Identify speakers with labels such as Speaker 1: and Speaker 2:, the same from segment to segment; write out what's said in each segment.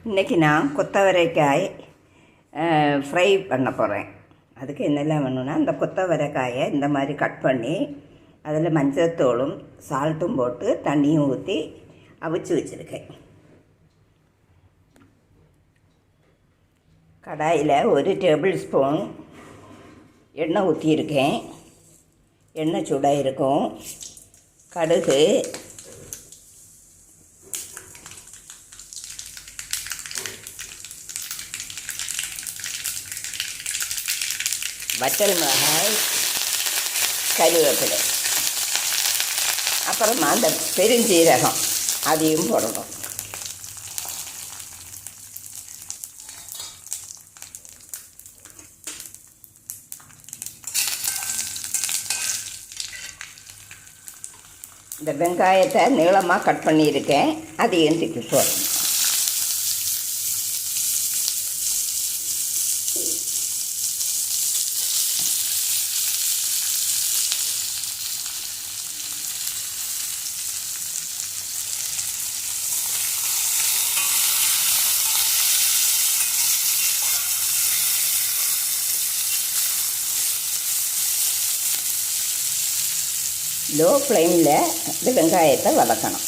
Speaker 1: இன்றைக்கி நான் கொத்தவரைக்காய் ஃப்ரை பண்ண போகிறேன். அதுக்கு என்னெல்லாம் வேணும்னா, இந்த கொத்தவரைக்காயை இந்த மாதிரி கட் பண்ணி அதில் மஞ்சத்தூளும் சால்ட்டும் போட்டு தண்ணியும் ஊற்றி அவிச்சு வச்சுருக்கேன். கடாயில் 1 டேபிள் ஸ்பூன் எண்ணெய் ஊற்றியிருக்கேன். எண்ணெய் சூடாக இருக்கும். கடுகு, வற்றல் மிளகாய், கருவேப்பிலை, அப்புறமா அந்த பெருஞ்சீரகம் அதையும் போடணும். இந்த வெங்காயத்தை நீளமாக கட் பண்ணியிருக்கேன், அதையும் தூக்கி போடணும். லோ ஃப்ளேமில் இந்த வெங்காயத்தை வதக்கணும்.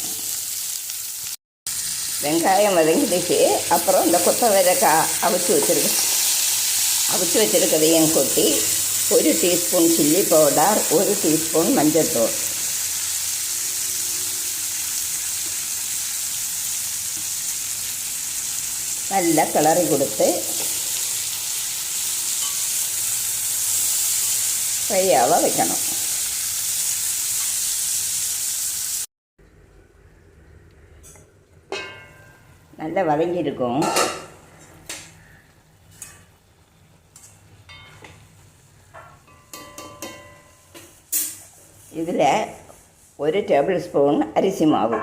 Speaker 1: வெங்காயம் வதங்கிடுச்சு. அப்புறம் இந்த கொத்தவரைக்காய் அவிச்சு வச்சுருக்கதையும் கொட்டி 1 டீஸ்பூன் சில்லி பவுடர், 1 டீஸ்பூன் மஞ்சள்தூள், நல்லா கிளறி கொடுத்து ஃப்ரையாக வைக்கணும். நல்லா வதங்கியிருக்கும். இதில் 1 டேபிள் ஸ்பூன் அரிசி மாவு,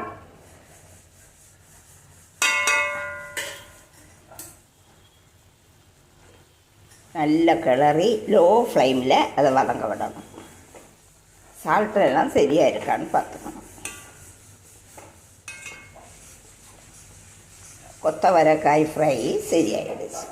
Speaker 1: நல்லா கிளறி லோ ஃப்ளேமில் அதை வதங்க விடணும். சால்ட்டெல்லாம் சரியாக இருக்கான்னு பார்த்துக்கணும். கொத்தவரைக்காய் ஃப்ரை சரியாயிடுச்சு.